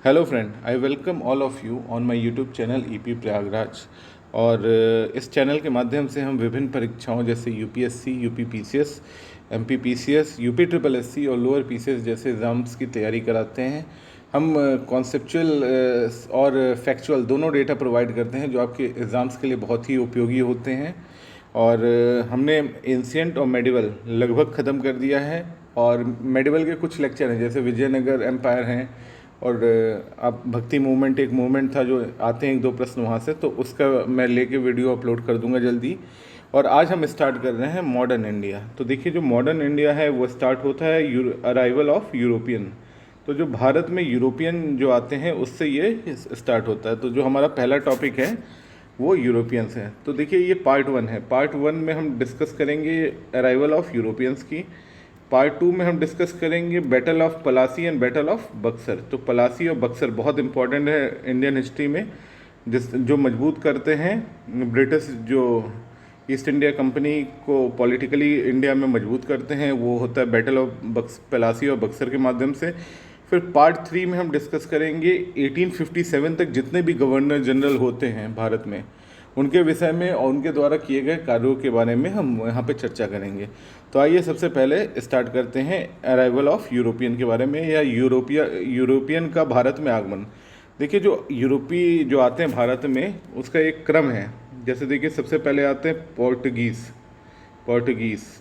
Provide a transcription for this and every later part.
Hello friend, I welcome all of you on my YouTube channel EP Prayagraj. और इस channel के माध्यम से हम विभिन्न परीक्षाओं जैसे UPSC, UP PCS, MP PCS, UP triple SC और लोअर पीसीएस जैसे एग्ज़ाम्स की तैयारी कराते हैं। हम कॉन्सेप्चुअल और फैक्चुअल दोनों डेटा प्रोवाइड करते हैं जो आपके एग्ज़ाम्स के लिए बहुत ही उपयोगी होते हैं। और हमने एंशियंट और मेडिवल लगभग ख़त्म कर दिया है। और मेडिवल के कुछ लेक्चर हैं जैसे विजयनगर एम्पायर हैं, और आप भक्ति मूवमेंट एक मूवमेंट था जो आते हैं एक दो प्रश्न वहाँ से, तो उसका मैं लेके वीडियो अपलोड कर दूंगा जल्दी। और आज हम स्टार्ट कर रहे हैं मॉडर्न इंडिया। तो देखिए, जो मॉडर्न इंडिया है वो स्टार्ट होता है अराइवल ऑफ यूरोपियन। तो जो भारत में यूरोपियन जो आते हैं उससे ये स्टार्ट होता है। तो जो हमारा पहला टॉपिक है वो यूरोपियंस है। तो देखिए, ये पार्ट वन है। पार्ट वन में हम डिस्कस करेंगे अराइवल ऑफ यूरोपियंस की। पार्ट टू में हम डिस्कस करेंगे battle of Plassey and battle of Buxar. तो पलासी और बक्सर बहुत इंपॉर्टेंट है इंडियन हिस्ट्री में, जिस जो मजबूत करते हैं ब्रिटिश, जो ईस्ट इंडिया कंपनी को पॉलिटिकली इंडिया में मजबूत करते हैं, वो होता है बैटल ऑफ पलासी और बक्सर के माध्यम से। फिर पार्ट थ्री में हम डिस्कस करेंगे 1857 तक जितने भी गवर्नर जनरल होते हैं भारत में, उनके विषय में और उनके द्वारा किए गए कार्यों के बारे में हम यहाँ पे चर्चा करेंगे। तो आइए सबसे पहले स्टार्ट करते हैं अराइवल ऑफ यूरोपियन के बारे में, या यूरोपियन का भारत में आगमन। देखिए, जो यूरोपीय जो आते हैं भारत में उसका एक क्रम है। जैसे देखिए, सबसे पहले आते हैं पोर्टुगीज़।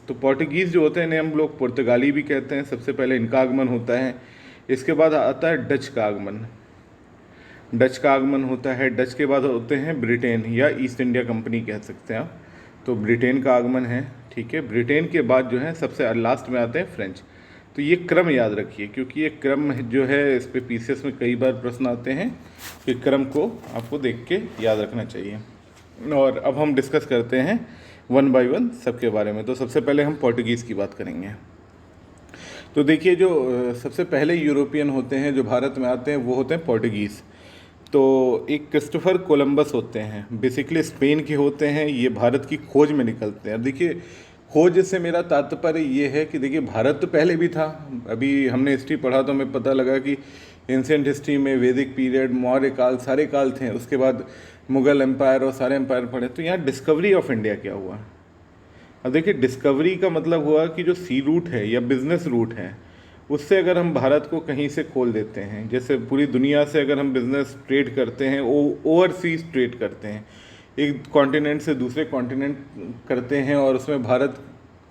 तो पोर्टुगीज़ जो होते हैं इन्हें हम लोग पुर्तगाली भी कहते हैं। सबसे पहले इनका आगमन होता है। इसके बाद आता है डच का आगमन होता है। डच के बाद होते हैं ब्रिटेन, या ईस्ट इंडिया कंपनी कह सकते हैं आप। तो ब्रिटेन का आगमन है, ठीक है। ब्रिटेन के बाद जो है सबसे लास्ट में आते हैं फ्रेंच। तो ये क्रम याद रखिए, क्योंकि ये क्रम जो है इस पे पीसीएस में कई बार प्रश्न आते हैं। कि क्रम को आपको देख के याद रखना चाहिए। और अब हम डिस्कस करते हैं वन बाय वन सबके बारे में। तो सबसे पहले हम पोर्टुगीज़ की बात करेंगे। तो देखिए, जो सबसे पहले यूरोपियन होते हैं जो भारत में आते हैं वो होते हैं पोर्टुगीज़। तो एक क्रिस्टोफर कोलंबस होते हैं, बेसिकली स्पेन के होते हैं। ये भारत की खोज में निकलते हैं। अब देखिए, खोज से मेरा तात्पर्य ये है कि देखिए, भारत तो पहले भी था। अभी हमने हिस्ट्री पढ़ा तो हमें पता लगा कि एंशियंट हिस्ट्री में वैदिक पीरियड, मौर्य काल, सारे काल थे। उसके बाद मुग़ल एम्पायर और सारे एम्पायर पढ़े। तो यहाँ डिस्कवरी ऑफ इंडिया क्या हुआ। अब देखिए, डिस्कवरी का मतलब हुआ कि जो सी रूट है या बिज़नेस रूट है, उससे अगर हम भारत को कहीं से खोल देते हैं, जैसे पूरी दुनिया से अगर हम बिज़नेस ट्रेड करते हैं, ओवरसीज ट्रेड करते हैं, एक कॉन्टिनेंट से दूसरे कॉन्टिनेंट करते हैं और उसमें भारत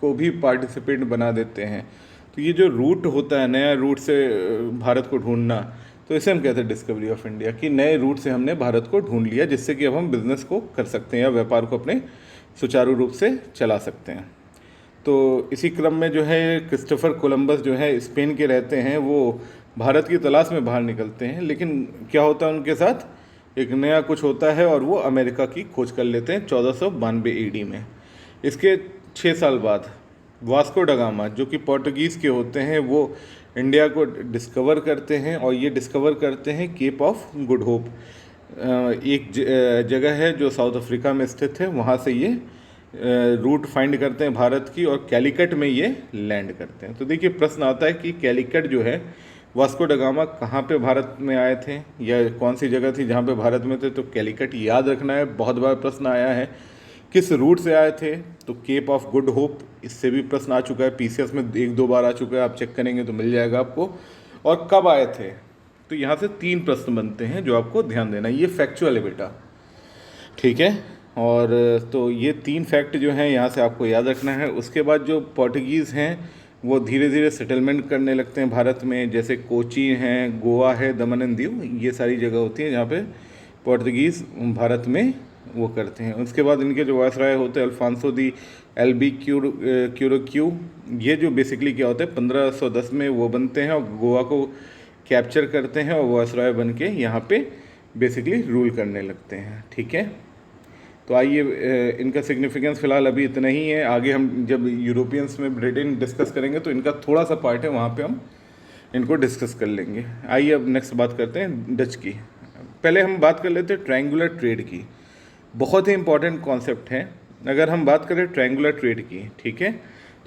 को भी पार्टिसिपेंट बना देते हैं, तो ये जो रूट होता है, नया रूट से भारत को ढूंढना, तो इसे हम कहते हैं डिस्कवरी ऑफ इंडिया। कि नए रूट से हमने भारत को ढूंढ लिया, जिससे कि अब हम बिज़नेस को कर सकते हैं या व्यापार को अपने सुचारू रूप से चला सकते हैं। तो इसी क्रम में जो है क्रिस्टोफर कोलंबस जो है स्पेन के रहते हैं, वो भारत की तलाश में बाहर निकलते हैं। लेकिन क्या होता है उनके साथ, एक नया कुछ होता है और वो अमेरिका की खोज कर लेते हैं 1492 ईडी में। इसके 6 साल बाद वास्को ड गामा, जो कि पोर्टुगीज़ के होते हैं, वो इंडिया को डिस्कवर करते हैं। और ये डिस्कवर करते हैं केप ऑफ गुड होप, एक जगह है जो साउथ अफ्रीका में स्थित है। वहाँ से ये रूट फाइंड करते हैं भारत की, और कैलिकट में ये लैंड करते हैं। तो देखिए, प्रश्न आता है कि कैलिकट जो है, वास्को ड गामा कहाँ पे भारत में आए थे, या कौन सी जगह थी जहाँ पे भारत में थे। तो कैलिकट याद रखना है, बहुत बार प्रश्न आया है। किस रूट से आए थे, तो केप ऑफ गुड होप, इससे भी प्रश्न आ चुका है पीसीएस में, एक दो बार आ चुका है। आप चेक करेंगे तो मिल जाएगा आपको। और कब आए थे, तो यहाँ से 3 प्रश्न बनते हैं जो आपको ध्यान देना है। ये फैक्चुअल है बेटा, ठीक है। और तो ये 3 फैक्ट जो हैं यहाँ से आपको याद रखना है। उसके बाद जो पोर्टुगीज़ हैं वो धीरे धीरे सेटलमेंट करने लगते हैं भारत में, जैसे कोची हैं, गोवा है, दमन एंड दीव, ये सारी जगह होती हैं जहाँ पे पोर्टुगीज़ भारत में वो करते हैं। उसके बाद इनके जो वायसराय होते हैं अल्फांसो दी एलबी क्यूरोक्यू, ये जो बेसिकली क्या होता है 1510 में वो बनते हैं और गोवा को कैप्चर करते हैं और वायसराय बन के यहाँ पे बेसिकली रूल करने लगते हैं, ठीक है। तो आइए, इनका सिग्निफिकेंस फ़िलहाल अभी इतना ही है। आगे हम जब यूरोपियंस में ब्रिटेन डिस्कस करेंगे तो इनका थोड़ा सा पार्ट है, वहाँ पे हम इनको डिस्कस कर लेंगे। आइए अब नेक्स्ट बात करते हैं डच की। पहले हम बात कर लेते हैं ट्रायंगुलर ट्रेड की। बहुत ही इंपॉर्टेंट कॉन्सेप्ट है। अगर हम बात करें ट्रायंगुलर ट्रेड की, ठीक है,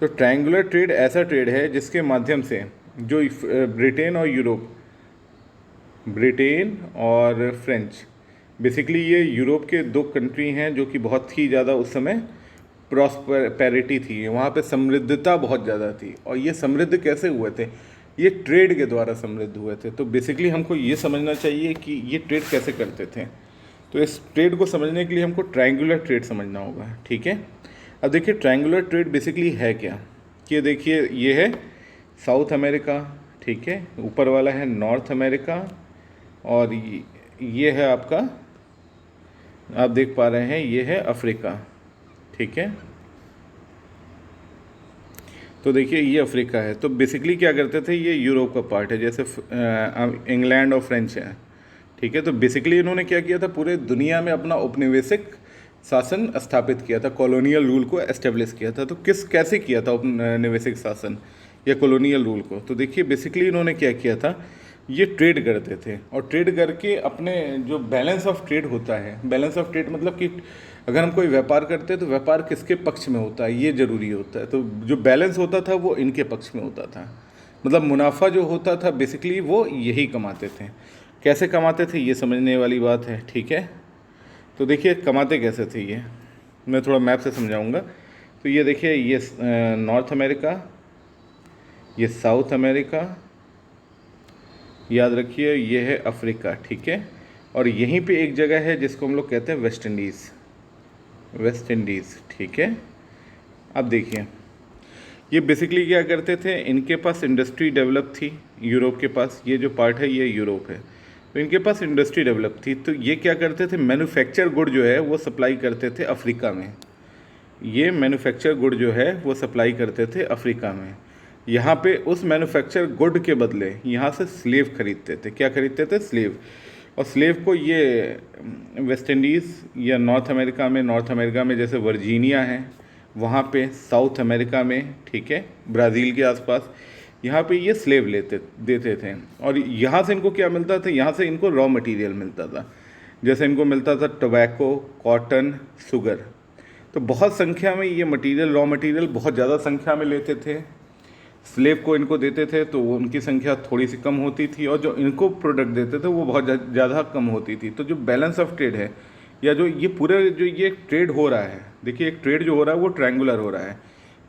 तो ट्रायंगुलर ट्रेड ऐसा ट्रेड है जिसके माध्यम से जो ब्रिटेन और यूरोप ब्रिटेन और फ्रेंच, बेसिकली ये यूरोप के दो कंट्री हैं जो कि बहुत ही ज़्यादा उस समय प्रॉस्पेरिटी थी, वहाँ पे समृद्धता बहुत ज़्यादा थी। और ये समृद्ध कैसे हुए थे? ये ट्रेड के द्वारा समृद्ध हुए थे। तो बेसिकली हमको ये समझना चाहिए कि ये ट्रेड कैसे करते थे। तो इस ट्रेड को समझने के लिए हमको ट्रायंगुलर ट्रेड समझना होगा, ठीक है। अब देखिए ट्रायंगुलर ट्रेड बेसिकली है क्या, कि देखिए ये है साउथ अमेरिका, ठीक है, ऊपर वाला है नॉर्थ अमेरिका, और ये है आपका, आप देख पा रहे हैं, ये है अफ्रीका, ठीक है। तो देखिए ये अफ्रीका है। तो बेसिकली क्या करते थे, ये यूरोप का पार्ट है, जैसे इंग्लैंड और फ्रेंच है, ठीक है। तो बेसिकली इन्होंने क्या किया था, पूरे दुनिया में अपना औपनिवेशिक शासन स्थापित किया था, कॉलोनियल रूल को एस्टेब्लिश किया था। तो कैसे किया था औपनिवेशिक शासन या कॉलोनियल रूल को? तो देखिए बेसिकली इन्होंने क्या किया था, ये ट्रेड करते थे, और ट्रेड करके अपने जो बैलेंस ऑफ ट्रेड होता है, बैलेंस ऑफ ट्रेड मतलब कि अगर हम कोई व्यापार करते हैं तो व्यापार किसके पक्ष में होता है, ये ज़रूरी होता है। तो जो बैलेंस होता था वो इनके पक्ष में होता था, मतलब मुनाफा जो होता था बेसिकली वो यही कमाते थे। कैसे कमाते थे ये समझने वाली बात है, ठीक है। तो देखिए कमाते कैसे थे ये मैं थोड़ा मैप से समझाऊंगा। तो ये देखिए, ये नॉर्थ अमेरिका, ये साउथ अमेरिका, याद रखिए ये है अफ्रीका, ठीक है। और यहीं पे एक जगह है जिसको हम लोग कहते हैं वेस्ट इंडीज़, वेस्ट इंडीज़, ठीक है। अब देखिए ये बेसिकली क्या करते थे, इनके पास इंडस्ट्री डेवलप थी, यूरोप के पास, ये जो पार्ट है ये यूरोप है, तो इनके पास इंडस्ट्री डेवलप थी। तो ये क्या करते थे, मैन्युफैक्चर गुड जो है वो सप्लाई करते थे अफ्रीका में, ये मैन्युफैक्चर गुड जो है वो सप्लाई करते थे अफ्रीका में। यहाँ पे उस मैन्युफैक्चर गुड के बदले यहाँ से स्लेव खरीदते थे। क्या खरीदते थे? स्लेव। और स्लेव को ये वेस्ट इंडीज़ या नॉर्थ अमेरिका में जैसे वर्जीनिया है वहाँ पे, साउथ अमेरिका में, ठीक है, ब्राज़ील के आसपास, यहाँ पे ये स्लेव देते थे। और यहाँ से इनको क्या मिलता था, यहाँ से इनको रॉ मटेरियल मिलता था, जैसे इनको मिलता था टोबैको, कॉटन, शुगर। तो बहुत संख्या में ये मटेरियल, रॉ मटेरियल बहुत ज़्यादा संख्या में लेते थे, स्लेव को इनको देते थे तो उनकी संख्या थोड़ी सी कम होती थी, और जो इनको प्रोडक्ट देते थे वो बहुत ज़्यादा कम होती थी। तो जो बैलेंस ऑफ ट्रेड है, या जो ये पूरा जो ये ट्रेड हो रहा है, देखिए एक ट्रेड जो हो रहा है वो ट्रायंगुलर हो रहा है,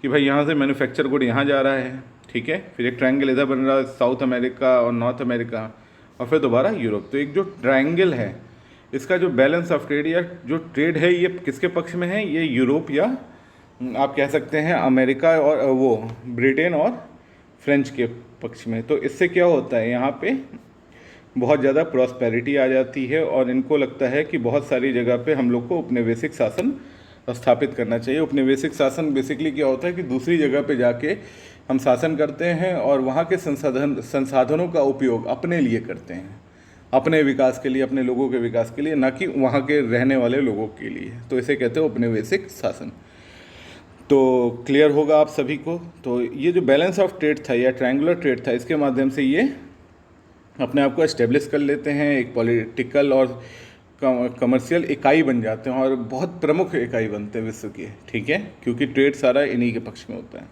कि भाई यहाँ से मैन्युफैक्चर गुड यहाँ जा रहा है, ठीक है, फिर एक ट्रायंगल इधर बन रहा है, साउथ अमेरिका और नॉर्थ अमेरिका, और फिर दोबारा यूरोप। तो एक जो ट्रायंगल है इसका जो बैलेंस ऑफ ट्रेड या जो ट्रेड है ये किसके पक्ष में है, ये यूरोप या आप कह सकते हैं अमेरिका और वो ब्रिटेन और फ्रेंच के पक्ष में। तो इससे क्या होता है, यहाँ पे बहुत ज़्यादा प्रॉस्पेरिटी आ जाती है, और इनको लगता है कि बहुत सारी जगह पे हम लोग को औपनिवेशिक शासन स्थापित करना चाहिए। औपनिवेशिक शासन बेसिकली क्या होता है कि दूसरी जगह पे जाके हम शासन करते हैं और वहाँ के संसाधनों का उपयोग अपने लिए करते हैं, अपने विकास के लिए, अपने लोगों के विकास के लिए, ना कि वहाँ के रहने वाले लोगों के लिए। तो इसे कहते हैं औपनिवेशिक शासन। तो क्लियर होगा आप सभी को। तो ये जो बैलेंस ऑफ ट्रेड था या ट्रायंगुलर ट्रेड था, इसके माध्यम से ये अपने आप को एस्टेब्लिश कर लेते हैं, एक पॉलिटिकल और कमर्शियल इकाई बन जाते हैं, और बहुत प्रमुख इकाई बनते हैं विश्व की, ठीक है, क्योंकि ट्रेड सारा इन्हीं के पक्ष में होता है।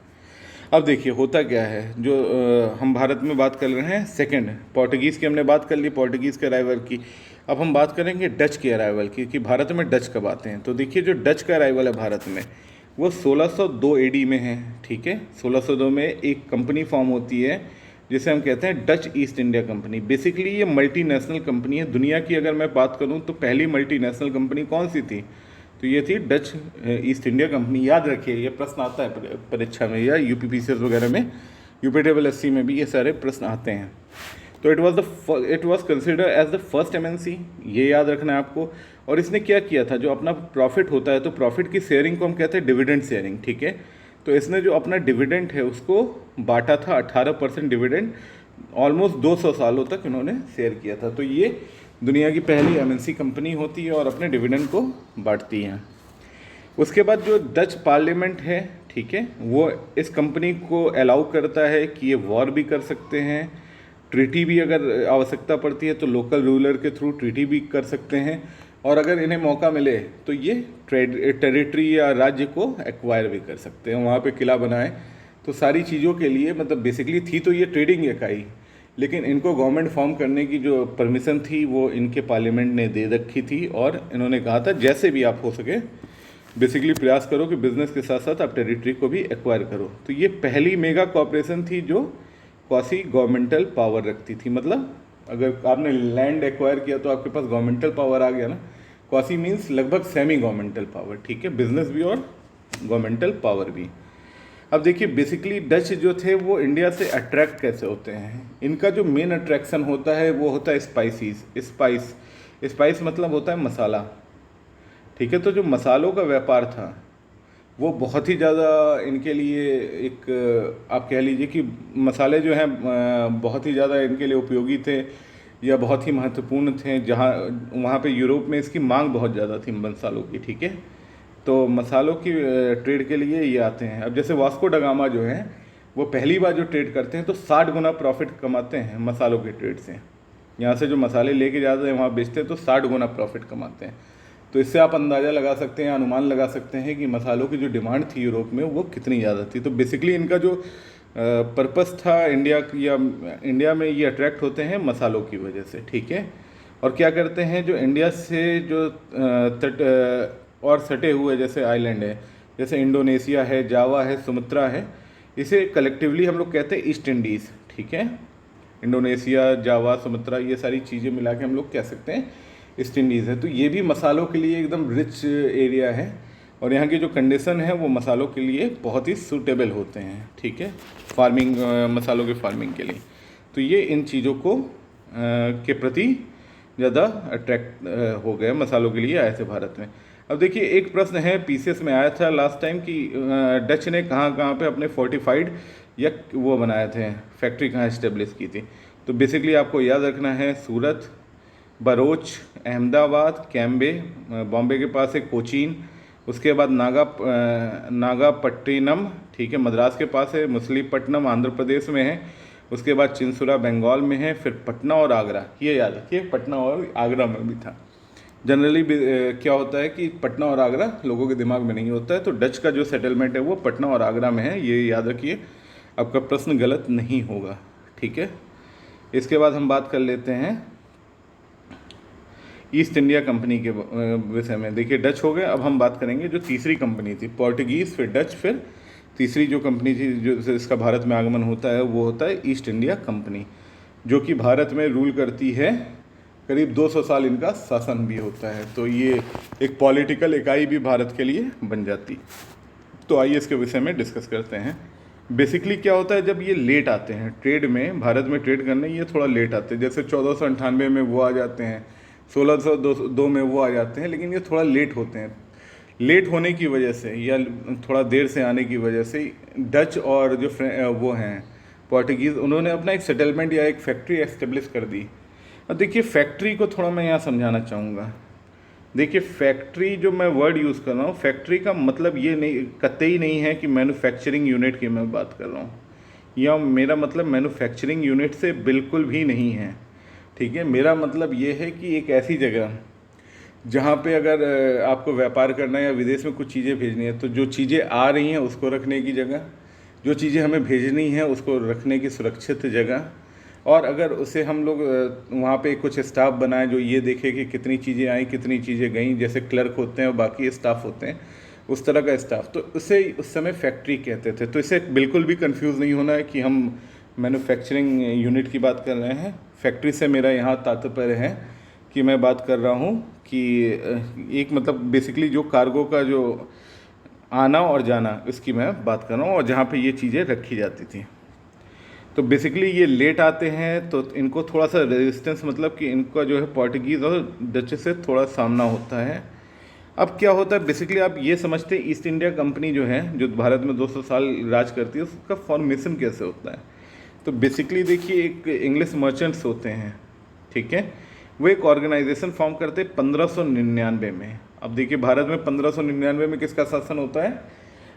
अब देखिए होता क्या है, जो हम भारत में बात कर रहे हैं सेकंड, पोर्टुगीज़ की हमने बात कर ली, पोर्टुगीज़ के अराइवल की। अब हम बात करेंगे डच के अराइवल की, कि भारत में डच कब आते हैं। तो देखिए जो डच का अराइवल है भारत में वो 1602 एडी में है, ठीक है। 1602 में एक कंपनी फॉर्म होती है जिसे हम कहते हैं Dutch east India company. Basically ये मल्टीनेशनल कंपनी है। दुनिया की अगर मैं बात करूं तो पहली मल्टीनेशनल कंपनी कौन सी थी, तो ये थी डच ईस्ट इंडिया कंपनी। याद रखिए ये प्रश्न आता है परीक्षा में, या यूपीपीसीएस वगैरह में, यूपीडब्ल्यूएससी में भी ये सारे प्रश्न आते हैं। तो it was consider as the first MNC, ये याद रखना है आपको। और इसने क्या किया था, जो अपना प्रॉफिट होता है तो प्रॉफिट की शेयरिंग को हम कहते हैं डिविडेंड शेयरिंग, ठीक है। तो इसने जो अपना डिविडेंड है उसको बांटा था, 18% डिविडेंड, ऑलमोस्ट 200 सालों तक इन्होंने शेयर किया था। तो ये दुनिया की पहली एमएनसी कंपनी होती है और अपने डिविडेंड को बांटती है। उसके बाद जो डच पार्लियामेंट है, ठीक है, वो इस कंपनी को अलाउ करता है कि ये वॉर भी कर सकते हैं, ट्रीटी भी अगर आवश्यकता पड़ती है तो लोकल रूलर के थ्रू ट्रीटी भी कर सकते हैं, और अगर इन्हें मौका मिले तो ये टेरिटरी या राज्य को एक्वायर भी कर सकते हैं, वहाँ पे किला बनाए। तो सारी चीज़ों के लिए, मतलब बेसिकली थी तो ये ट्रेडिंग इकाई, लेकिन इनको गवर्नमेंट फॉर्म करने की जो परमिशन थी वो इनके पार्लियामेंट ने दे रखी थी, और इन्होंने कहा था जैसे भी आप हो सके बेसिकली प्रयास करो कि बिज़नेस के साथ साथ आप टेरिटरी को भी एक्वायर करो। तो ये पहली मेगा कॉरपोरेशन थी जो क्वासी गवर्नमेंटल पावर रखती थी। मतलब अगर आपने लैंड एक्वायर किया तो आपके पास गवर्नमेंटल पावर आ गया ना। क्वासी मीन्स लगभग सेमी गवर्नमेंटल पावर, ठीक है, बिजनेस भी और गवर्नमेंटल पावर भी। अब देखिए बेसिकली डच जो थे वो इंडिया से अट्रैक्ट कैसे होते हैं। इनका जो मेन अट्रैक्शन होता है वो होता है स्पाइसीज। स्पाइस मतलब होता है मसाला, ठीक है। तो जो मसालों का व्यापार था वो बहुत ही ज़्यादा इनके लिए एक आप कह लीजिए कि मसाले जो हैं बहुत ही ज़्यादा इनके लिए उपयोगी थे या बहुत ही महत्वपूर्ण थे। जहाँ वहाँ पे यूरोप में इसकी मांग बहुत ज़्यादा थी मसालों की, ठीक है। तो मसालों की ट्रेड के लिए ये आते हैं। अब जैसे वास्को ड गामा जो है वो पहली बार जो ट्रेड करते हैं तो 60 गुना प्रॉफिट कमाते हैं मसालों के ट्रेड से। यहाँ से जो मसाले लेके जाते हैं वहाँ बेचते हैं तो 60 गुना प्रॉफिट कमाते हैं। तो इससे आप अंदाज़ा लगा सकते हैं, अनुमान लगा सकते हैं कि मसालों की जो डिमांड थी यूरोप में वो कितनी ज़्यादा थी। तो बेसिकली इनका जो पर्पस था इंडिया में ये अट्रैक्ट होते हैं मसालों की वजह से, ठीक है। और क्या करते हैं, जो इंडिया से जो तट और सटे हुए जैसे आइलैंड है, जैसे इंडोनेशिया है, जावा है, सुमात्रा है, इसे कलेक्टिवली हम लोग कहते हैं ईस्ट इंडीज़, ठीक है। इंडोनेशिया, जावा, सुमात्रा, ये सारी चीज़ें मिला के हम लोग कह सकते हैं ईस्ट इंडीज़ है। तो ये भी मसालों के लिए एकदम रिच एरिया है और यहाँ की जो कंडीशन है वो मसालों के लिए बहुत ही सूटेबल होते हैं, ठीक है, फार्मिंग मसालों के फार्मिंग के लिए। तो ये इन चीज़ों को के प्रति ज़्यादा अट्रैक्ट हो गए, मसालों के लिए आए थे भारत में। अब देखिए एक प्रश्न है, पीसीएस में आया था लास्ट टाइम कि डच ने कहाँ कहाँ पे अपने फोर्टिफाइड या वो बनाए थे, फैक्ट्री कहाँ इस्टेब्लिश की थी। तो बेसिकली आपको याद रखना है सूरत, बरोच, अहमदाबाद, कैम्बे, बॉम्बे के पास है कोचीन, उसके बाद नागापट्टिनम, ठीक है, मद्रास के पास है, मछलीपट्टनम आंध्र प्रदेश में है, उसके बाद चिंसुरा बंगाल में है, फिर पटना और आगरा। ये याद रखिए पटना और आगरा में भी था। जनरली क्या होता है कि पटना और आगरा लोगों के दिमाग में नहीं होता है, तो डच का जो सेटलमेंट है वो पटना और आगरा में है, ये याद रखिए, आपका प्रश्न गलत नहीं होगा, ठीक है। इसके बाद हम बात कर लेते हैं ईस्ट इंडिया कंपनी के विषय में। देखिए डच हो गए, अब हम बात करेंगे जो तीसरी कंपनी थी, पोर्टुगीज़, फिर डच, फिर तीसरी जो कंपनी थी जो इसका भारत में आगमन होता है वो होता है ईस्ट इंडिया कंपनी, जो कि भारत में रूल करती है। करीब 200 साल इनका शासन भी होता है, तो ये एक पॉलिटिकल इकाई भी भारत के लिए बन जाती। तो आइए इसके विषय में डिस्कस करते हैं। बेसिकली क्या होता है, जब ये लेट आते हैं ट्रेड में, भारत में ट्रेड करने ये थोड़ा लेट आते हैं। जैसे 1498 में वो आ जाते हैं, 1602 में वो आ जाते हैं, लेकिन ये थोड़ा लेट होते हैं। लेट होने की वजह से या थोड़ा देर से आने की वजह से डच और जो वो हैं पोर्टुगीज़, उन्होंने अपना एक सेटलमेंट या एक फैक्ट्री एस्टेब्लिश कर दी। अब देखिए फैक्ट्री को थोड़ा मैं यहाँ समझाना चाहूँगा। देखिए फैक्ट्री जो मैं वर्ड यूज़ कर रहा हूँ, फैक्ट्री का मतलब ये नहीं, कतई नहीं है कि मैन्युफैक्चरिंग यूनिट की मैं बात कर रहा हूँ, या मेरा मतलब मैन्युफैक्चरिंग यूनिट से बिल्कुल भी नहीं है, ठीक है। मेरा मतलब ये है कि एक ऐसी जगह जहाँ पे अगर आपको व्यापार करना है या विदेश में कुछ चीज़ें भेजनी है, तो जो चीज़ें आ रही हैं उसको रखने की जगह, जो चीज़ें हमें भेजनी है उसको रखने की सुरक्षित जगह, और अगर उसे हम लोग वहाँ पे कुछ स्टाफ बनाए जो ये देखे कि कितनी चीज़ें आई कितनी चीज़ें गईं, जैसे क्लर्क होते हैं और बाकी स्टाफ होते हैं, उस तरह का स्टाफ, तो उसे उस समय फैक्ट्री कहते थे। तो इसे बिल्कुल भी कंफ्यूज नहीं होना है कि हम मैन्युफैक्चरिंग यूनिट की बात कर रहे हैं। फैक्ट्री से मेरा यहाँ तात्पर्य है कि मैं बात कर रहा हूँ कि एक मतलब बेसिकली जो कार्गो का जो आना और जाना, इसकी मैं बात कर रहा हूँ, और जहाँ पे ये चीज़ें रखी जाती थी। तो बेसिकली ये लेट आते हैं तो इनको थोड़ा सा रेजिस्टेंस, मतलब कि इनका जो है पोर्टुगीज़ और डच से थोड़ा सामना होता है। अब क्या होता है, बेसिकली आप ये समझते हैं ईस्ट इंडिया कंपनी जो है, जो भारत में 200 साल राज करती है, उसका फॉर्मेशन कैसे होता है। तो बेसिकली देखिए एक इंग्लिश मर्चेंट्स होते हैं, ठीक है, वो एक ऑर्गेनाइजेशन फॉर्म करते हैं 1599 में। अब देखिए भारत में 1599 में किसका शासन होता है,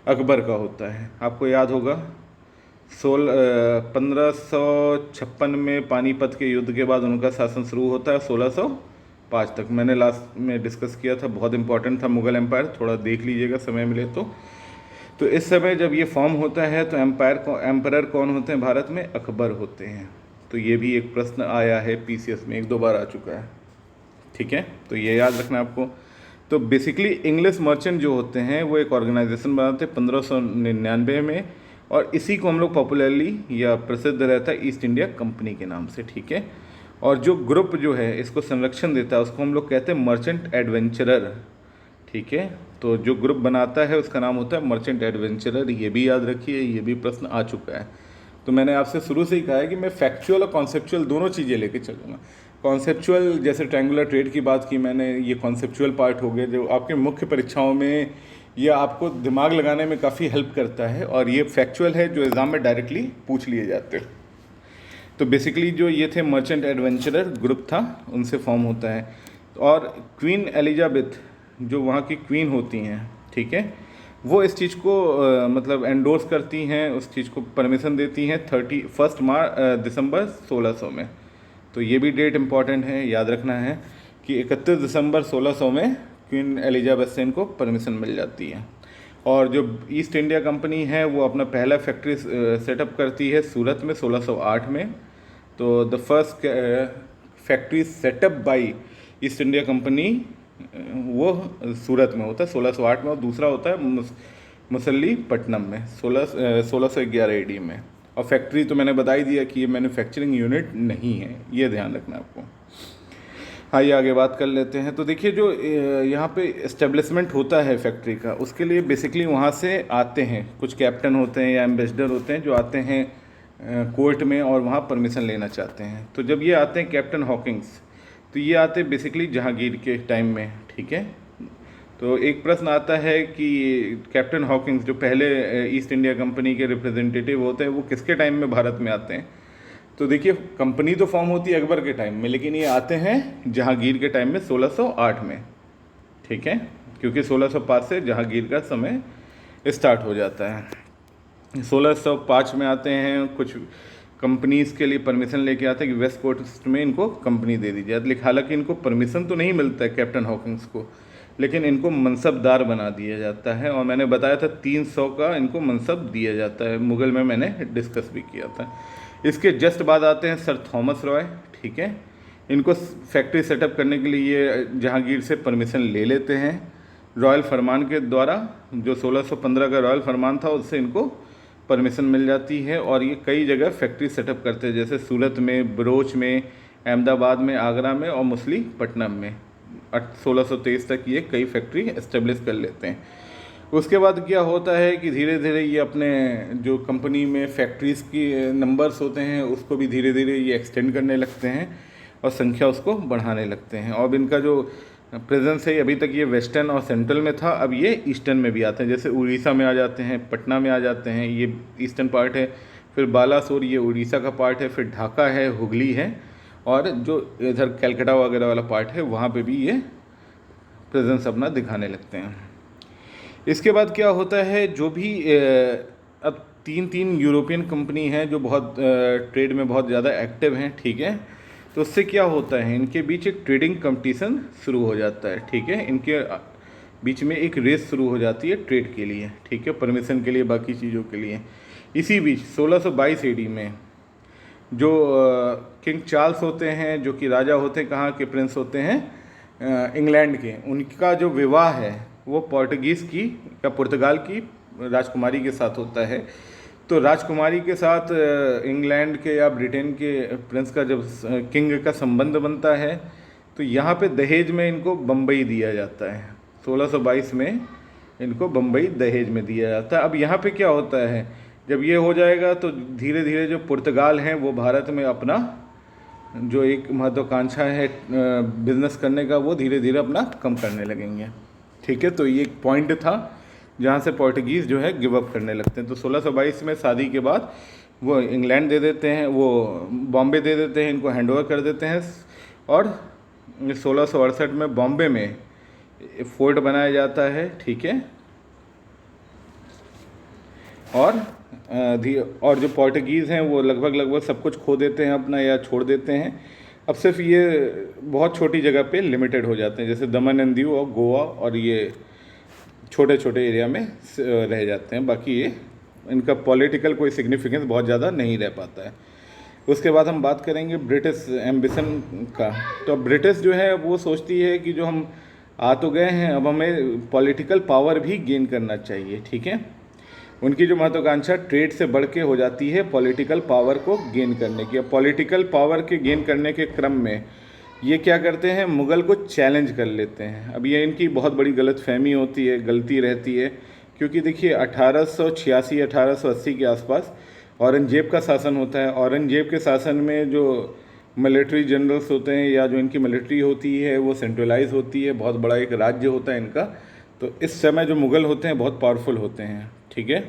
अकबर का होता है। आपको याद होगा 1556 में पानीपत के युद्ध के बाद उनका शासन शुरू होता है 1605 तक। मैंने लास्ट में डिस्कस किया था, बहुत इंपॉर्टेंट था मुग़ल एम्पायर, थोड़ा देख लीजिएगा समय मिले तो इस समय जब ये फॉर्म होता है तो एम्पायर एम्परर कौन होते हैं भारत में, अकबर होते हैं। तो ये भी एक प्रश्न आया है पीसीएस में, 1-2 बार आ चुका है, ठीक है, तो ये याद रखना आपको। तो बेसिकली इंग्लिश मर्चेंट जो होते हैं वो एक ऑर्गेनाइजेशन बनाते हैं 1599 में, और इसी को हम लोग पॉपुलरली या प्रसिद्ध रहता है ईस्ट इंडिया कंपनी के नाम से, ठीक है। और जो ग्रुप जो है इसको संरक्षण देता है उसको हम लोग कहते हैं मर्चेंट एडवेंचरर, ठीक है। तो जो ग्रुप बनाता है उसका नाम होता है मर्चेंट एडवेंचरर, ये भी याद रखिए, ये भी प्रश्न आ चुका है। तो मैंने आपसे शुरू से ही कहा है कि मैं फैक्चुअल और कॉन्सेप्चुअल दोनों चीज़ें लेके चलूँगा। कॉन्सेप्चुअल जैसे ट्रायंगुलर ट्रेड की बात की मैंने, ये कॉन्सेप्चुअल पार्ट हो गए जो आपके मुख्य परीक्षाओं में ये आपको दिमाग लगाने में काफ़ी हेल्प करता है, और ये फैक्चुअल है जो एग्ज़ाम में डायरेक्टली पूछ लिए जाते हैं। तो बेसिकली जो ये थे मर्चेंट एडवेंचरर ग्रुप था, उनसे फॉर्म होता है। और क्वीन एलिजाबेथ जो वहाँ की क्वीन होती हैं, ठीक है, वो इस चीज़ को मतलब एंडोर्स करती हैं, उस चीज़ को परमिशन देती हैं 31 दिसंबर 1600 में। तो ये भी डेट इम्पॉर्टेंट है, याद रखना है कि 31 दिसंबर 1600 में क्वीन एलिजाबेथ से इनको परमिशन मिल जाती है। और जो ईस्ट इंडिया कंपनी है वो अपना पहला फैक्ट्री सेटअप करती है सूरत में 1608 में। तो the first factory set up by East India Company वो सूरत में होता है 1608 में, और दूसरा होता है मुसल्लीपट्टनम में 1611 एडी में। और फैक्ट्री तो मैंने बता ही दिया कि ये मैन्युफैक्चरिंग यूनिट नहीं है, ये ध्यान रखना आपको। आइए आगे बात कर लेते हैं। तो देखिए जो यहाँ पे इस्टेब्लिशमेंट होता है फैक्ट्री का, उसके लिए बेसिकली वहाँ से आते हैं कुछ कैप्टन होते हैं या एम्बेसडर होते हैं जो आते हैं कोर्ट में और वहाँ परमिशन लेना चाहते हैं। तो जब ये आते हैं कैप्टन हॉकिंस, तो ये आते हैं बेसिकली जहांगीर के टाइम में, ठीक है। तो एक प्रश्न आता है कि कैप्टन हॉकिंस जो पहले ईस्ट इंडिया कंपनी के रिप्रेजेंटेटिव होते हैं वो किसके टाइम में भारत में आते हैं। तो देखिए कंपनी तो फॉर्म होती है अकबर के टाइम में, लेकिन ये आते हैं जहांगीर के टाइम में 1608 में, ठीक है, क्योंकि 1605 से जहांगीर का समय स्टार्ट हो जाता है। 1605 में आते हैं, कुछ कंपनीज़ के लिए परमिशन लेके आते हैं कि वेस्ट कोस्ट में इनको कंपनी दे दी जाए। लेकिन हालांकि इनको परमिशन तो नहीं मिलता है कैप्टन हॉकिंस को, लेकिन इनको मनसबदार बना दिया जाता है। और मैंने बताया था 300 का इनको मनसब दिया जाता है, मुगल में मैंने डिस्कस भी किया था। इसके जस्ट बाद आते हैं सर थॉमस रॉय, ठीक है। इनको फैक्ट्री सेटअप करने के लिए ये जहांगीर से परमिशन ले लेते हैं रॉयल फरमान के द्वारा, जो 1615 का रॉयल फरमान था उससे इनको परमिशन मिल जाती है। और ये कई जगह फैक्ट्री सेटअप करते हैं, जैसे सूरत में, बरोच में, अहमदाबाद में, आगरा में और मछलीपट्टनम में। 1623 तक ये कई फैक्ट्री इस्टेब्लिश कर लेते हैं। उसके बाद क्या होता है कि धीरे धीरे ये अपने जो कंपनी में फैक्ट्रीज़ की नंबर्स होते हैं उसको भी धीरे धीरे ये एक्सटेंड करने लगते हैं और संख्या उसको बढ़ाने लगते हैं। और इनका जो प्रेजेंस है अभी तक ये वेस्टर्न और सेंट्रल में था, अब ये ईस्टर्न में भी आते हैं, जैसे उड़ीसा में आ जाते हैं, पटना में आ जाते हैं, ये ईस्टर्न पार्ट है। फिर बालासोर ये उड़ीसा का पार्ट है, फिर ढाका है, हुगली है, और जो इधर कैलकाटा वगैरह वाला पार्ट है वहाँ पे भी ये प्रेजेंस अपना दिखाने लगते हैं। इसके बाद क्या होता है, जो भी अब तीन यूरोपियन कंपनी हैं जो बहुत ट्रेड में बहुत ज़्यादा एक्टिव हैं, ठीक है। तो उससे क्या होता है, इनके बीच एक ट्रेडिंग कंपटीशन शुरू हो जाता है, ठीक है। इनके बीच में एक रेस शुरू हो जाती है ट्रेड के लिए, ठीक है, परमिशन के लिए, बाकी चीज़ों के लिए। इसी बीच 1622 एडी में जो किंग चार्ल्स होते हैं, जो कि राजा होते हैं, कहाँ के प्रिंस होते हैं, इंग्लैंड के, उनका जो विवाह है वो पोर्तुगीज़ की या पुर्तगाल की राजकुमारी के साथ होता है। तो राजकुमारी के साथ इंग्लैंड के या ब्रिटेन के प्रिंस का जब किंग का संबंध बनता है, तो यहाँ पे दहेज में इनको बम्बई दिया जाता है। 1622 में इनको बम्बई दहेज में दिया जाता है। अब यहाँ पे क्या होता है, जब ये हो जाएगा तो धीरे धीरे जो पुर्तगाल हैं वो भारत में अपना जो एक महत्वाकांक्षा है बिजनेस करने का, वो धीरे धीरे अपना कम करने लगेंगे, ठीक है। तो ये एक पॉइंट था जहाँ से पोर्टुगीज़ जो है गिव अप करने लगते हैं। तो 1622 में शादी के बाद वो इंग्लैंड दे देते हैं, वो बॉम्बे दे देते हैं, इनको हैंडओवर कर देते हैं। और 1668 में बॉम्बे में फोर्ट बनाया जाता है, ठीक है। और जो पोर्टुगीज़ हैं वो लगभग सब कुछ खो देते हैं अपना, या छोड़ देते हैं। अब सिर्फ ये बहुत छोटी जगह पे लिमिटेड हो जाते हैं, जैसे दमन एंड दीव और गोवा, और ये छोटे छोटे एरिया में रह जाते हैं। बाकी ये इनका पॉलिटिकल कोई सिग्निफिकेंस बहुत ज़्यादा नहीं रह पाता है। उसके बाद हम बात करेंगे ब्रिटिश एम्बिशन का। तो ब्रिटिश जो है वो सोचती है कि जो हम आ तो गए हैं, अब हमें पॉलिटिकल पावर भी गेन करना चाहिए, ठीक है। उनकी जो महत्वाकांक्षा ट्रेड से बढ़ के हो जाती है पॉलिटिकल पावर को गेन करने की। अब पॉलिटिकल पावर के गेन करने के क्रम में ये क्या करते हैं, मुग़ल को चैलेंज कर लेते हैं। अब ये इनकी बहुत बड़ी गलतफहमी होती है, गलती रहती है, क्योंकि देखिए 1886 1880 के आसपास औरंगजेब का शासन होता है। औरंगजेब के शासन में जो मिलिट्री जनरल्स होते हैं या जो इनकी मिलिट्री होती है वो सेंट्रलाइज होती है, बहुत बड़ा एक राज्य होता है इनका। तो इस समय जो मुग़ल होते हैं बहुत पावरफुल होते हैं, ठीक है।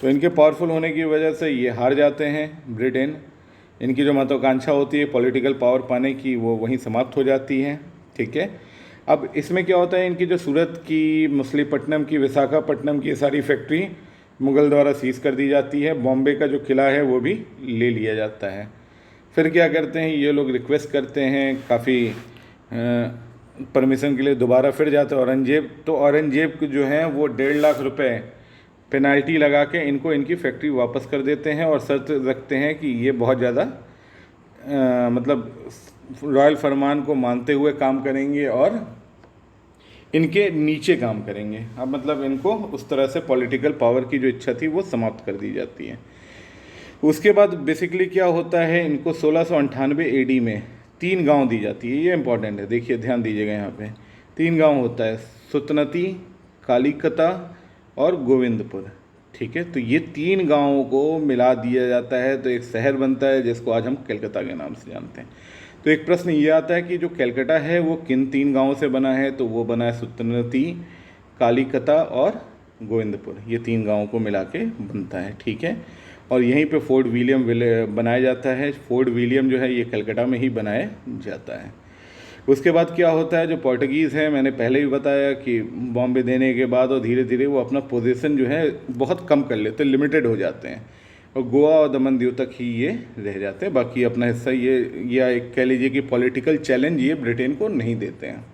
तो इनके पावरफुल होने की वजह से ये हार जाते हैं ब्रिटेन। इनकी जो महत्वाकांक्षा होती है पॉलिटिकल पावर पाने की वो वहीं समाप्त हो जाती है, ठीक है। अब इसमें क्या होता है, इनकी जो सूरत की, मछलीपट्टनम की, विशाखापट्टनम की सारी फैक्ट्री मुग़ल द्वारा सीज़ कर दी जाती है। बॉम्बे का जो किला है वो भी ले लिया जाता है। फिर क्या करते हैं ये लोग, रिक्वेस्ट करते हैं काफ़ी परमिशन के लिए, दोबारा फिर जाते हैं औरंगजेब। तो औरंगजेब जो हैं वो 1.5 लाख रुपए पेनाल्टी लगा के इनको इनकी फैक्ट्री वापस कर देते हैं और शर्त रखते हैं कि ये बहुत ज़्यादा मतलब रॉयल फरमान को मानते हुए काम करेंगे और इनके नीचे काम करेंगे। अब मतलब इनको उस तरह से पॉलिटिकल पावर की जो इच्छा थी वो समाप्त कर दी जाती है। उसके बाद बेसिकली क्या होता है, इनको 1698 AD में 3 गांव दी जाती है। ये इंपॉर्टेंट है, देखिए ध्यान दीजिएगा, यहाँ पे 3 गांव होता है, सुतनती, कालीकता और गोविंदपुर, ठीक है। तो ये 3 गांवों को मिला दिया जाता है तो एक शहर बनता है जिसको आज हम कलकत्ता के नाम से जानते हैं। तो एक प्रश्न ये आता है कि जो कलकत्ता है वो किन 3 गांवों से बना है, तो वो बना है सुतनती, कालीकता और गोविंदपुर। ये 3 गांवों को मिला के बनता है, ठीक है। और यहीं पे फोर्ट विलियम बनाया जाता है। फोर्ट विलियम जो है ये कलकत्ता में ही बनाया जाता है। उसके बाद क्या होता है, जो पोर्टुगीज़ हैं, मैंने पहले भी बताया कि बॉम्बे देने के बाद और धीरे धीरे वो अपना पोजीशन जो है बहुत कम कर लेते हैं, लिमिटेड हो जाते हैं और गोवा और दमन दीव तक ही ये रह जाते हैं। बाकी अपना हिस्सा ये, या एक कह लीजिए कि पॉलिटिकल चैलेंज ये ब्रिटेन को नहीं देते हैं।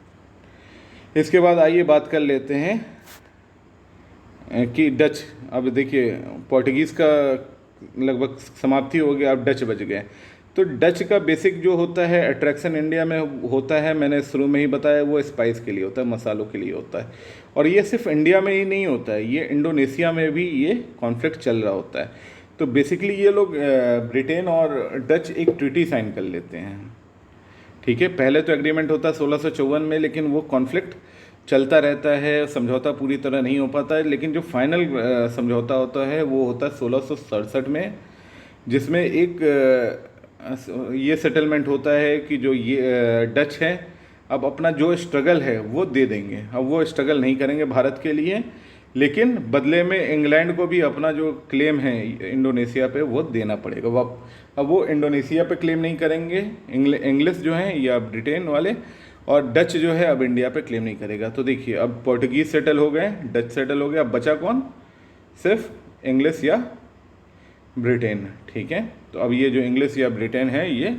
इसके बाद आइए बात कर लेते हैं कि डच। अब देखिए पोर्टुगीज़ का लगभग समाप्ति हो गया, अब डच बच गए। तो डच का बेसिक जो होता है अट्रैक्शन इंडिया में होता है, मैंने शुरू में ही बताया, वो स्पाइस के लिए होता है, मसालों के लिए होता है। और ये सिर्फ इंडिया में ही नहीं होता है, ये इंडोनेशिया में भी ये कॉन्फ्लिक्ट चल रहा होता है। तो बेसिकली ये लोग ब्रिटेन और डच एक ट्रीटी साइन कर लेते हैं, ठीक है। पहले तो एग्रीमेंट होता है 1654 में, लेकिन वो कॉन्फ्लिक्ट चलता रहता है, समझौता पूरी तरह नहीं हो पाता है। लेकिन जो फाइनल समझौता होता है वो होता है 1667 में, जिसमें एक ये सेटलमेंट होता है कि जो ये डच है अब अपना जो स्ट्रगल है वो दे देंगे। अब वो स्ट्रगल नहीं करेंगे भारत के लिए, लेकिन बदले में इंग्लैंड को भी अपना जो क्लेम है इंडोनेशिया पे वो देना पड़ेगा। अब वो इंडोनेशिया पे क्लेम नहीं करेंगे इंग्लिश जो हैं या ब्रिटेन वाले, और डच जो है अब इंडिया पे क्लेम नहीं करेगा। तो देखिए अब पोर्टुगीज़ सेटल हो गए, डच सेटल हो गया, अब बचा कौन, सिर्फ इंग्लिश या ब्रिटेन, ठीक है। तो अब ये जो इंग्लिश या ब्रिटेन है ये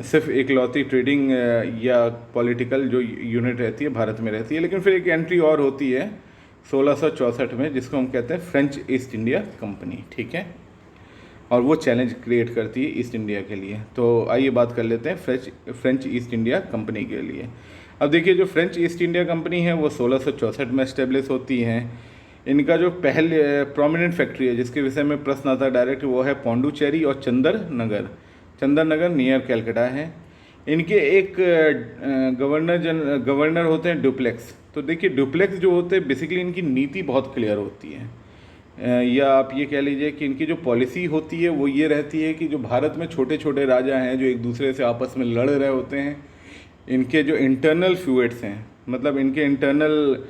सिर्फ एकलौती ट्रेडिंग या पॉलिटिकल जो यूनिट रहती है भारत में रहती है। लेकिन फिर एक एंट्री और होती है 1664 में, जिसको हम कहते हैं फ्रेंच ईस्ट इंडिया कंपनी, ठीक है। और वो चैलेंज क्रिएट करती है ईस्ट इंडिया के लिए। तो आइए बात कर लेते हैं फ्रेंच ईस्ट इंडिया कंपनी के लिए। अब देखिए जो फ्रेंच ईस्ट इंडिया कंपनी है वो 1664 में इस्टेब्लिश होती है। इनका जो पहले प्रोमिनेंट फैक्ट्री है जिसके विषय में प्रश्न आता है डायरेक्ट, वो है पौंडुचेरी और चंदर नगर नियर कैलकाटा है। इनके एक गवर्नर होते हैं डुप्लेक्स। तो देखिए डुप्लेक्स जो होते हैं बेसिकली इनकी नीति बहुत क्लियर होती है, या आप ये कह लीजिए कि इनकी जो पॉलिसी होती है वो ये रहती है कि जो भारत में छोटे छोटे राजा हैं जो एक दूसरे से आपस में लड़ रहे होते हैं, इनके जो इंटरनल फ्यूड्स हैं, मतलब इनके इंटरनल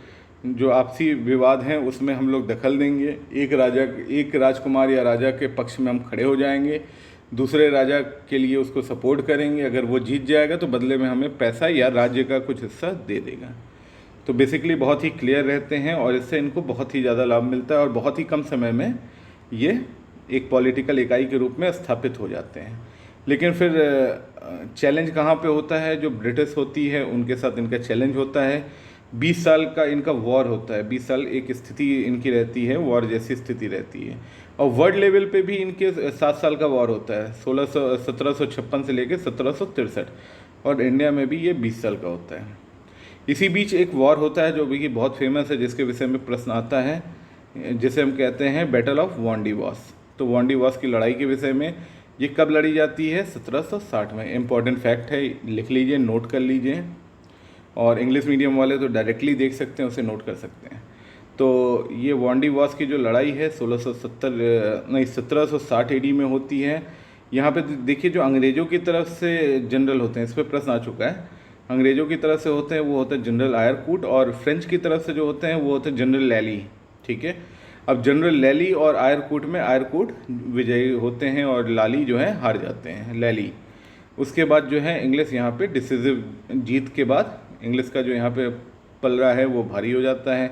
जो आपसी विवाद हैं उसमें हम लोग दखल देंगे। एक राजकुमार या राजा के पक्ष में हम खड़े हो जाएंगे, दूसरे राजा के लिए उसको सपोर्ट करेंगे। अगर वो जीत जाएगा तो बदले में हमें पैसा या राज्य का कुछ हिस्सा दे देगा। तो बेसिकली बहुत ही क्लियर रहते हैं और इससे इनको बहुत ही ज़्यादा लाभ मिलता है और बहुत ही कम समय में ये एक पॉलिटिकल इकाई के रूप में स्थापित हो जाते हैं। लेकिन फिर चैलेंज कहाँ पे होता है, जो ब्रिटिश होती है उनके साथ इनका चैलेंज होता है। 20 साल का इनका वॉर होता है, 20 साल एक स्थिति इनकी रहती है, वॉर जैसी स्थिति रहती है। और वर्ल्ड लेवल पे भी इनके 7 साल का वॉर होता है, 1756 से लेकर 1763, और इंडिया में भी ये 20 साल का होता है। इसी बीच एक वॉर होता है जो भी बहुत फेमस है, जिसके विषय में प्रश्न आता है, जिसे हम कहते हैं बैटल ऑफ वांडीवास। तो वांडीवास की लड़ाई के विषय में ये कब लड़ी जाती है? 1760 में। इम्पॉर्टेंट फैक्ट है, लिख लीजिए, नोट कर लीजिए। और इंग्लिश मीडियम वाले तो डायरेक्टली देख सकते हैं, उसे नोट कर सकते हैं। तो ये वांडीवास की जो लड़ाई है 1760 एडी में होती है। यहाँ पे देखिए, जो अंग्रेज़ों की तरफ से जनरल होते हैं, इस पर प्रश्न आ चुका है। अंग्रेज़ों की तरफ से होते हैं वो होते हैं जनरल आयरकूट, और फ्रेंच की तरफ से जो होते हैं वो होते हैं जनरल लैली। ठीक है, अब जनरल लैली और आयरकूट में आयरकूट विजयी होते हैं और लाली जो है हार जाते हैं, लैली। उसके बाद जो है इंग्लिश यहाँ पे डिसिसिव जीत के बाद इंग्लिश का जो यहाँ पे पलड़ा है वो भारी हो जाता है।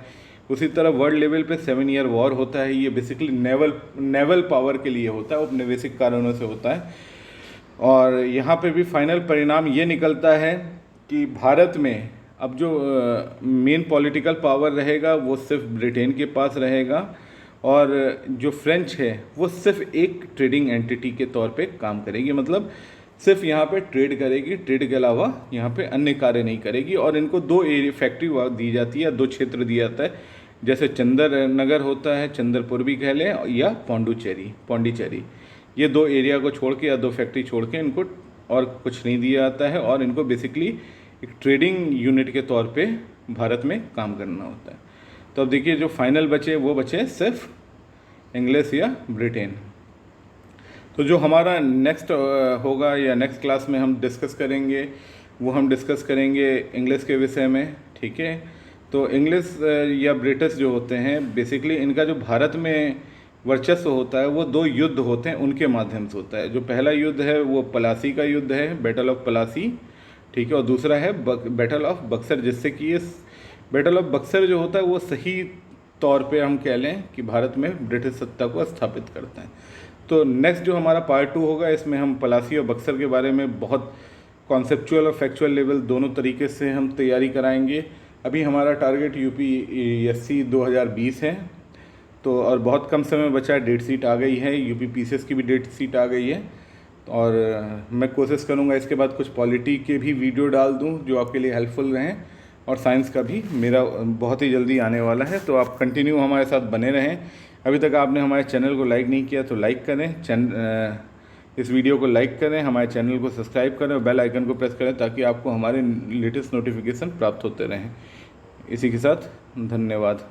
उसी तरह वर्ल्ड लेवल पे 7 ईयर वॉर होता है। ये बेसिकली नेवल पावर के लिए होता है, औपनिवेशिक कारणों से होता है। और यहाँ पे भी फाइनल परिणाम ये निकलता है कि भारत में अब जो मेन पॉलिटिकल पावर रहेगा वो सिर्फ ब्रिटेन के पास रहेगा, और जो फ्रेंच है वो सिर्फ एक ट्रेडिंग एंटिटी के तौर पे काम करेगी। मतलब सिर्फ यहाँ पे ट्रेड करेगी, ट्रेड के अलावा यहाँ पे अन्य कार्य नहीं करेगी। और इनको 2 फैक्ट्री दी जाती है, 2 क्षेत्र दिया जाता है, जैसे चंदर नगर होता है, चंदरपुर भी कह लें, या पौंडीचेरी। ये 2 एरिया को छोड़ के या 2 फैक्ट्री छोड़ के इनको और कुछ नहीं दिया जाता है, और इनको बेसिकली एक ट्रेडिंग यूनिट के तौर पे भारत में काम करना होता है। तो अब देखिए, जो फाइनल बचे वो बचे सिर्फ इंग्लिश या ब्रिटेन। तो जो हमारा नेक्स्ट होगा या नेक्स्ट क्लास में हम डिस्कस करेंगे, वो हम डिस्कस करेंगे इंग्लिश के विषय में। ठीक है, तो इंग्लिश या ब्रिटिश जो होते हैं, बेसिकली इनका जो भारत में वर्चस्व होता है वो 2 युद्ध होते हैं, उनके माध्यम से होता है। जो पहला युद्ध है वो पलासी का युद्ध है, बैटल ऑफ पलासी। ठीक है, और दूसरा है बैटल ऑफ बक्सर, जिससे कि ये बैटल ऑफ बक्सर जो होता है वो सही तौर पे हम कह लें कि भारत में ब्रिटिश सत्ता को स्थापित करता है। तो नेक्स्ट जो हमारा पार्ट 2 होगा, इसमें हम पलासी और बक्सर के बारे में बहुत कॉन्सेप्चुअल और फैक्चुअल लेवल दोनों तरीके से हम तैयारी कराएंगे। अभी हमारा टारगेट UPSC 2020 है, तो और बहुत कम समय बचा है, डेट शीट आ गई है, UPPCS की भी डेट शीट आ गई है। और मैं कोशिश करूंगा इसके बाद कुछ पॉलिटी के भी वीडियो डाल दूं जो आपके लिए हेल्पफुल रहें, और साइंस का भी मेरा बहुत ही जल्दी आने वाला है। तो आप कंटिन्यू हमारे साथ बने रहें। अभी तक आपने हमारे चैनल को लाइक नहीं किया तो लाइक करें, इस वीडियो को लाइक करें, हमारे चैनल को सब्सक्राइब करें और बेल आइकन को प्रेस करें, ताकि आपको हमारे लेटेस्ट नोटिफिकेशन प्राप्त होते रहें। इसी के साथ धन्यवाद।